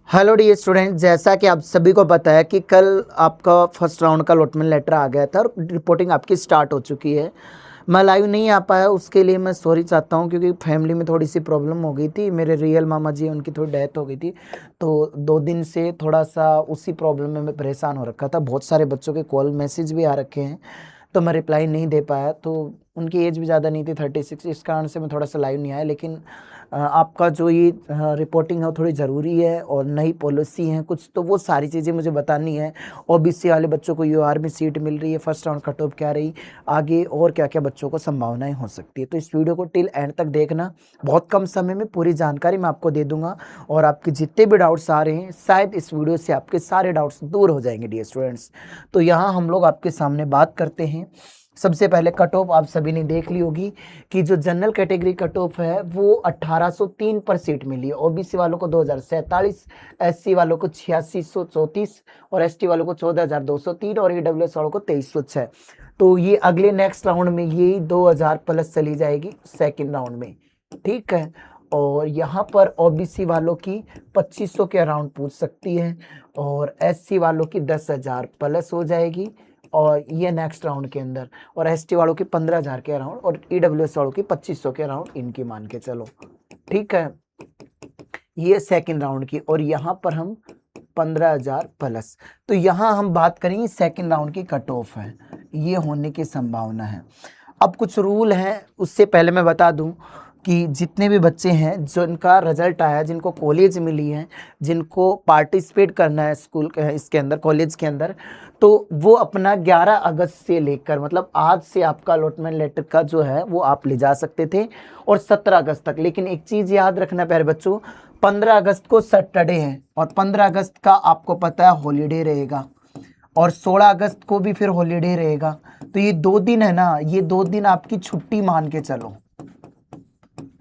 Hello dear student, जैसा कि आप सभी को पता है कि कल आपका फर्स्ट राउंड का अलॉटमेंट लेटर आ गया था और रिपोर्टिंग आपकी स्टार्ट हो चुकी है। मैं लाइव नहीं आ पाया, उसके लिए मैं सॉरी चाहता हूं क्योंकि फैमिली में थोड़ी सी प्रॉब्लम हो गई थी। मेरे रियल मामा जी उनकी थोड़ी डेथ हो गई थी, तो 2 दिन से थोड़ा सा उसी प्रॉब्लम में मैं परेशान हो रखा था। बहुत सारे बच्चों के कॉल मैसेज भी आ रखे हैं, तो मैं रिप्लाई नहीं दे पाया। तो उनकी एज भी ज़्यादा नहीं थी, 36, इस कारण से मैं थोड़ा सा लाइव नहीं आया। लेकिन आपका जो ये रिपोर्टिंग है वो थोड़ी ज़रूरी है और नई पॉलिसी हैं कुछ, तो वो सारी चीज़ें मुझे बतानी है। ओबीसी वाले बच्चों को यूआर में सीट मिल रही है, फर्स्ट राउंड कट ऑफ क्या रही, आगे और क्या क्या बच्चों को संभावनाएं हो सकती है। तो इस वीडियो को टिल एंड तक देखना, बहुत कम समय में पूरी जानकारी मैं आपको दे दूंगा और आपके जितने भी डाउट्स आ रहे हैं शायद इस वीडियो से आपके सारे डाउट्स दूर हो जाएंगे डियर स्टूडेंट्स। तो यहाँ हम लोग आपके सामने बात करते हैं। सबसे पहले कट ऑफ आप सभी ने देख ली होगी कि जो जनरल कैटेगरी कट ऑफ है वो 1803 पर सीट मिली है। ओबीसी वालों को 2047, एससी वालों को 8634 और एसटी वालों को 14203 और ईडब्ल्यूएस वालों को 2306। तो ये अगले नेक्स्ट राउंड में ये 2000 प्लस चली जाएगी सेकेंड राउंड में, ठीक है। और यहाँ पर ओबीसी वालों की 2500 के अराउंड पूछ सकती है और एससी वालों की 10,000 प्लस हो जाएगी और ये नेक्स्ट राउंड के अंदर, और एसटी वालों की 15,000 के अराउंड और ईडब्ल्यूएस वालों की 2500 के अराउंड इनकी मान के चलो, ठीक है। ये सेकंड राउंड की, और यहाँ पर हम 15,000 प्लस। तो यहाँ हम बात करेंगे सेकंड राउंड की कट ऑफ है, ये होने की संभावना है। अब कुछ रूल हैं, उससे पहले मैं बता दूं कि जितने भी बच्चे हैं जिनका रिजल्ट आया, जिनको कॉलेज मिली है, जिनको पार्टिसिपेट करना है स्कूल इसके अंदर, कॉलेज के अंदर, तो वो अपना 11 अगस्त से लेकर, मतलब आज से आपका अलॉटमेंट लेटर का जो है वो आप ले जा सकते थे और 17 अगस्त तक। लेकिन एक चीज़ याद रखना प्यारे बच्चों, 15 अगस्त को सैटरडे है और 15 अगस्त का आपको पता है हॉलीडे रहेगा और 16 अगस्त को भी फिर हॉलीडे रहेगा। तो ये 2 दिन है ना, ये 2 दिन आपकी छुट्टी मान के चलो,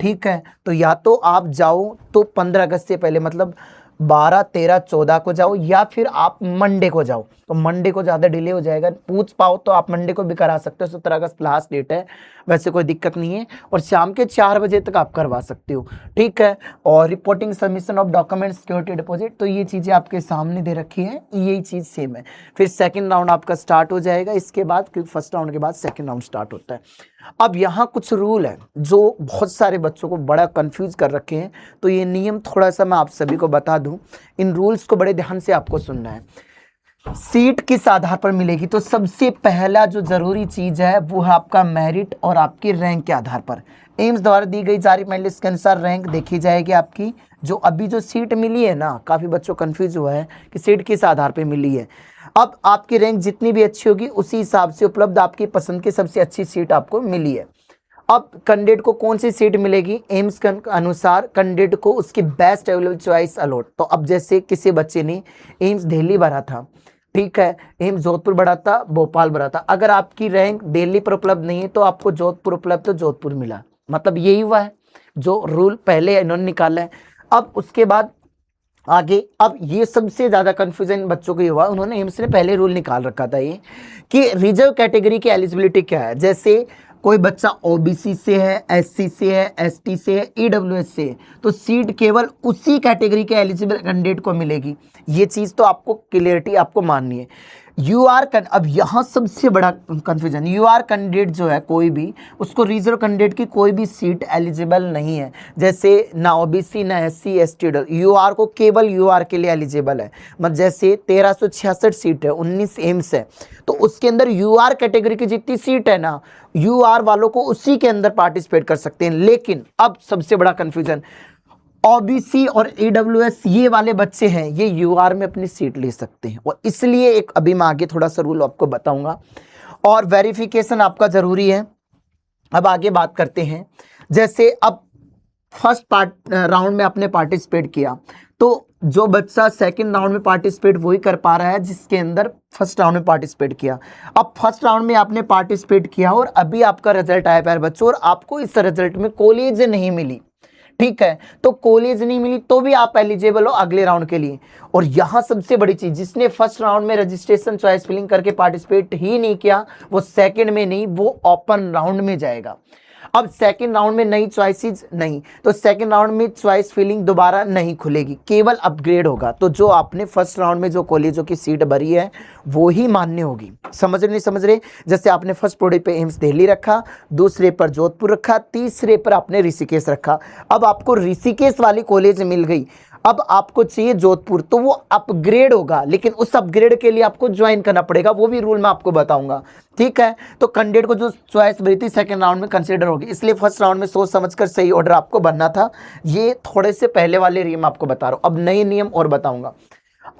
ठीक है। तो या तो आप जाओ तो 15 अगस्त से पहले, मतलब 12, 13, 14 को जाओ, या फिर आप मंडे को जाओ। तो मंडे को ज़्यादा डिले हो जाएगा, पूछ पाओ तो आप मंडे को भी करा सकते हो, 17 अगस्त लास्ट डेट है, वैसे कोई दिक्कत नहीं है। और शाम के 4 बजे तक आप करवा सकते हो, ठीक है। और reporting submission of document security deposit, तो ये चीज़ें आपके सामने दे रखी हैं, यही चीज़ सेम है। फिर सेकेंड राउंड आपका स्टार्ट हो जाएगा इसके बाद, क्योंकि फर्स्ट राउंड के बाद सेकेंड राउंड स्टार्ट होता है। अब यहाँ कुछ रूल है जो बहुत सारे बच्चों को बड़ा कंफ्यूज कर रखे हैं, तो ये नियम थोड़ा सा मैं आप सभी को बता दूं। इन रूल्स को बड़े ध्यान से आपको सुनना है। सीट किस आधार पर मिलेगी, तो सबसे पहला जो जरूरी चीज है वो है आपका मेरिट और आपकी रैंक के आधार पर। एम्स द्वारा दी गई जारी मेरिट लिस्ट के अनुसार रैंक देखी जाएगी आपकी। जो अभी जो सीट मिली है ना, काफी बच्चों कंफ्यूज हुआ है कि सीट किस आधार पर मिली है। अब आपकी रैंक जितनी भी अच्छी होगी उसी हिसाब से उपलब्ध आपकी पसंद की सबसे अच्छी सीट आपको मिली है। अब कैंडिडेट को कौन सी सीट मिलेगी, एम्स के अनुसार कैंडिडेट को उसकी बेस्ट अवेलेबल चॉइस अलॉट। तो अब जैसे किसी बच्चे ने एम्स दिल्ली भरा था, ठीक है, एम्स जोधपुर भरा था, भोपाल भरा था, अगर आपकी रैंक दिल्ली पर उपलब्ध नहीं है तो आपको जोधपुर उपलब्ध, तो जोधपुर मिला। मतलब यही हुआ है जो रूल पहले इन्होंने निकाला है। अब उसके बाद आगे, अब ये सबसे ज्यादा कंफ्यूजन बच्चों को ये हुआ, उन्होंने एम्स ने पहले रूल निकाल रखा था ये कि रिजर्व कैटेगरी की एलिजिबिलिटी क्या है। जैसे कोई बच्चा ओबीसी से है, एससी से है, एसटी से है, ईडब्ल्यूएस से है, तो सीट केवल उसी कैटेगरी के एलिजिबल कैंडिडेट को मिलेगी। ये चीज तो आपको क्लियरिटी आपको माननी है। अब यहाँ सबसे बड़ा कंफ्यूजन, यूआर कैंडिडेट जो है कोई भी, उसको रिजर्व कैंडिडेट की कोई भी सीट एलिजिबल नहीं है। जैसे ना ओबीसी ना एससी एसटी, यूआर को केवल यूआर के लिए एलिजिबल है। मतलब जैसे 1366 सीट है, 19 एम्स है, तो उसके अंदर यूआर कैटेगरी की जितनी सीट है ना, यूआर वालों को उसी के अंदर पार्टिसिपेट कर सकते हैं। लेकिन अब सबसे बड़ा कंफ्यूजन, ओबीसी और ईडब्ल्यूएस ये वाले बच्चे हैं, ये यूआर में अपनी सीट ले सकते हैं, और इसलिए एक अभी मैं आगे थोड़ा सा रूल आपको बताऊंगा। और वेरिफिकेशन आपका जरूरी है। अब आगे बात करते हैं, जैसे अब फर्स्ट राउंड में आपने पार्टिसिपेट किया, तो जो बच्चा सेकंड राउंड में पार्टिसिपेट वही कर पा रहा है जिसके अंदर फर्स्ट राउंड में पार्टिसिपेट किया। अब फर्स्ट राउंड में आपने पार्टिसिपेट किया और अभी आपका रिजल्ट आया प्यारे बच्चों, और आपको इस रिजल्ट में कॉलेज नहीं मिली, ठीक है, तो कॉलेज नहीं मिली तो भी आप एलिजिबल हो अगले राउंड के लिए। और यहां सबसे बड़ी चीज, जिसने फर्स्ट राउंड में रजिस्ट्रेशन चॉइस फिलिंग करके पार्टिसिपेट ही नहीं किया, वो सेकंड में नहीं, वो ओपन राउंड में जाएगा। अब सेकंड राउंड में नई चॉइसेस नहीं, तो सेकंड राउंड में चॉइस फिलिंग दोबारा नहीं खुलेगी, केवल अपग्रेड होगा। तो जो आपने फर्स्ट राउंड में जो कॉलेजों की सीट भरी है वो ही मान्य होगी। समझ रहे नहीं समझ रहे? जैसे आपने फर्स्ट प्रोडक्ट पे एम्स दिल्ली रखा, दूसरे पर जोधपुर रखा, तीसरे पर आपने ऋषिकेश रखा। अब आपको ऋषिकेश वाली कॉलेज मिल गई, अब आपको चाहिए जोधपुर, तो वो अपग्रेड होगा, लेकिन उस अपग्रेड के लिए आपको ज्वाइन करना पड़ेगा, वो भी रूल मैं आपको बताऊंगा। ठीक है, तो कैंडिडेट को जो चॉइस मिली थी सेकंड राउंड में कंसीडर होगी, इसलिए फर्स्ट राउंड में सोच समझकर सही ऑर्डर आपको बनना था। ये थोड़े से पहले वाले नियम आपको बता रहा हूं, अब नए नियम और बताऊंगा।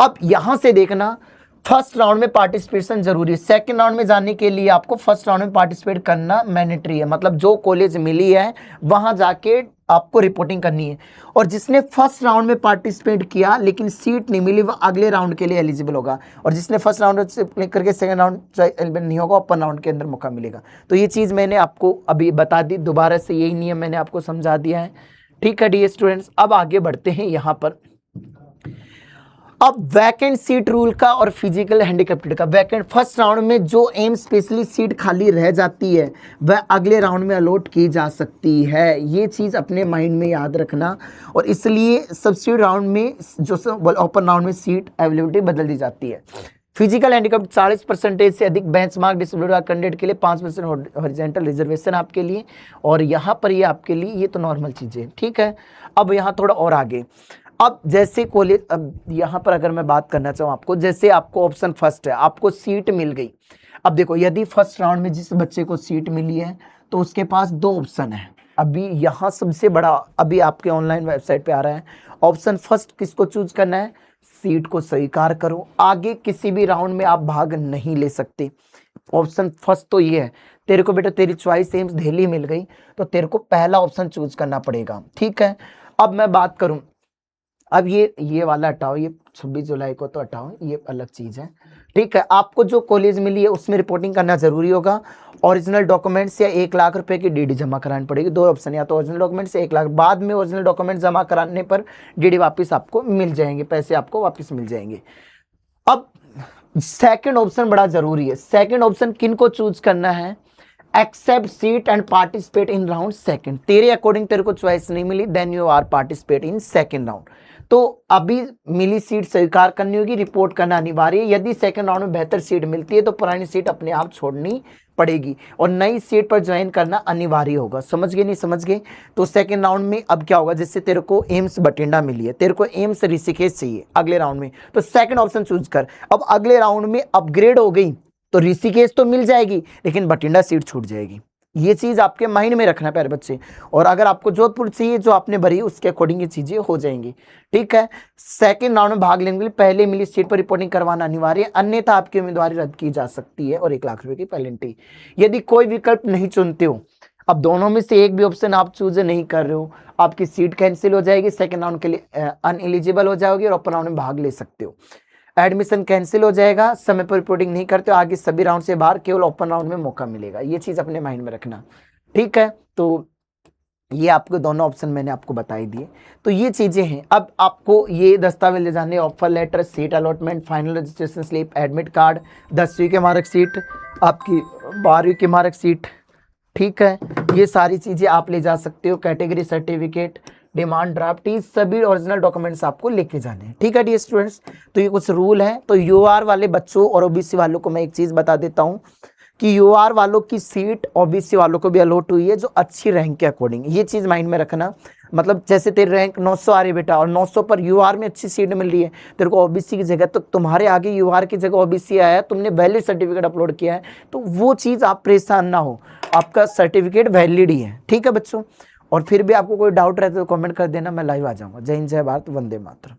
अब यहां से देखना, फर्स्ट राउंड में पार्टिसिपेशन जरूरी है। सेकंड राउंड में जाने के लिए आपको फर्स्ट राउंड में पार्टिसिपेट करना मैंडेटरी है, मतलब जो कॉलेज मिली है वहां जाके आपको रिपोर्टिंग करनी है। और जिसने फर्स्ट राउंड में पार्टिसिपेट किया लेकिन सीट नहीं मिली, वह अगले राउंड के लिए एलिजिबल होगा, और जिसने फर्स्ट राउंड से करके सेकंड राउंड एलिजिबल नहीं होगा, ओपन राउंड के अंदर मौका मिलेगा। तो ये चीज़ मैंने आपको अभी बता दी, दोबारा से यही नियम मैंने आपको समझा दिया है। ठीक है डियर स्टूडेंट्स, अब आगे बढ़ते हैं यहाँ पर। अब वैकेंट सीट रूल का और फिजिकल हैंडीकैप्ड का। वैकेंट फर्स्ट राउंड में जो एम स्पेशली सीट खाली रह जाती है वह अगले राउंड में अलॉट की जा सकती है, ये चीज़ अपने माइंड में याद रखना। और इसलिए सब्सिट्यूट राउंड में जो ओपन राउंड में सीट अवेलेबिलिटी बदल दी जाती है। फिजिकल हैंडीकैप्ड 40% से अधिक बेंचमार्क डिसेबल्ड कैंडिडेट के लिए 5% हॉरिजॉन्टल रिजर्वेशन आपके लिए, और यहाँ पर ये आपके लिए ये तो नॉर्मल चीज़ें। ठीक है, अब यहाँ थोड़ा और आगे। अब जैसे कॉलेज, अब यहाँ पर अगर मैं बात करना चाहूँ आपको, जैसे आपको ऑप्शन फर्स्ट है, आपको सीट मिल गई। अब देखो, यदि फर्स्ट राउंड में जिस बच्चे को सीट मिली है तो उसके पास दो ऑप्शन है। अभी यहाँ सबसे बड़ा, अभी आपके ऑनलाइन वेबसाइट पे आ रहा है, ऑप्शन फर्स्ट किसको चूज करना है? सीट को स्वीकार करो, आगे किसी भी राउंड में आप भाग नहीं ले सकते। ऑप्शन फर्स्ट तो ये है, तेरे को बेटा तेरी चॉइस एम्स दिल्ली मिल गई तो तेरे को पहला ऑप्शन चूज करना पड़ेगा। ठीक है, अब मैं बात करूं, अब ये वाला हटाओ, ये 26 जुलाई को तो हटाओ, ये अलग चीज़ है। ठीक है, आपको जो कॉलेज मिली है उसमें रिपोर्टिंग करना जरूरी होगा। ओरिजिनल डॉक्यूमेंट्स या 1 लाख रुपए की डीडी जमा करानी पड़ेगी। दो ऑप्शन, या तो ओरिजिनल डॉक्यूमेंट्स या 1 लाख। बाद में ओरिजिनल डॉक्यूमेंट जमा कराने पर डीडी वापस आपको मिल जाएंगे, पैसे आपको वापस मिल जाएंगे। अब सेकंड ऑप्शन बड़ा जरूरी है। सेकंड ऑप्शन किन को चूज करना है? Accept seat and participate in round second. तेरे अकॉर्डिंग तेरे को चॉइस नहीं मिली, then you are participate in second round. तो अभी मिली सीट स्वीकार करनी होगी, रिपोर्ट करना अनिवार्य है। यदि सेकंड राउंड में बेहतर सीट मिलती है तो पुरानी सीट अपने आप छोड़नी पड़ेगी और नई सीट पर ज्वाइन करना अनिवार्य होगा। समझ गए नहीं समझ गए? तो सेकंड राउंड में अब क्या होगा, जैसे तेरे को एम्स बठिंडा मिली है, तेरे को एम्स ऋषिकेश चाहिए अगले राउंड में, तो सेकंड ऑप्शन चूज कर। अब अगले राउंड में अपग्रेड हो गई तो ऋषिकेश तो मिल जाएगी लेकिन बठिंडा सीट छूट जाएगी। ये चीज आपके माइंड में रखना प्यारे बच्चे। और अगर आपको जोधपुर चाहिए जो आपने भरी उसके अकॉर्डिंग ये चीजें हो जाएंगी। ठीक है, सेकंड राउंड में भाग लेने के लिए पहले मिली सीट पर रिपोर्टिंग करवाना अनिवार्य है, अन्यथा आपकी उम्मीदवारी रद्द की जा सकती है और 1 लाख रुपए की पेनल्टी। यदि कोई विकल्प नहीं चुनते हो, अब दोनों में से एक भी ऑप्शन आप चूज नहीं कर रहे हो, आपकी सीट कैंसिल हो जाएगी, सेकेंड राउंड के लिए अनएलिजिबल हो जाओगे और ओपन राउंड में भाग ले सकते हो। एडमिशन कैंसिल हो जाएगा, समय पर रिपोर्टिंग नहीं करते हो, आगे सभी राउंड से बाहर, केवल ओपन राउंड में मौका मिलेगा। ये चीज अपने माइंड में रखना। ठीक है, तो ये आपको दोनों ऑप्शन मैंने आपको बताई दिए। तो ये चीजें हैं। अब आपको ये दस्तावेज ले जाने, offer letter, seat allotment, final registration slip, admit card, 10वीं की मार्कशीट, आपकी 12वीं की मार्कशीट। ठीक है, ये सारी चीजें आप ले जा सकते हो। कैटेगरी सर्टिफिकेट, डिमांड ड्राफ्ट, ये सभी ओरिजिनल डॉक्यूमेंट्स आपको लेके जाने हैं। ठीक है डियर स्टूडेंट्स, तो ये कुछ रूल है। तो यूआर वाले बच्चों और ओबीसी वालों को मैं एक चीज बता देता हूँ कि यूआर वालों की सीट ओबीसी वालों को भी अलॉट हुई है जो अच्छी रैंक के अकॉर्डिंग। ये चीज माइंड में रखना। मतलब जैसे तेरी रैंक 900 आ रही बेटा और 900 पर यूआर में अच्छी सीट मिल रही है, तेरे को ओबीसी की जगह, तो तुम्हारे आगे यूआर की जगह ओबीसी आया है, तुमने वैलिड सर्टिफिकेट अपलोड किया है, तो वो चीज आप परेशान ना हो, आपका सर्टिफिकेट वैलिड ही है। ठीक है बच्चों, और फिर भी आपको कोई डाउट रहता है तो कमेंट कर देना, मैं लाइव आ जाऊंगा। जय हिंद, जय भारत, वंदे मातरम।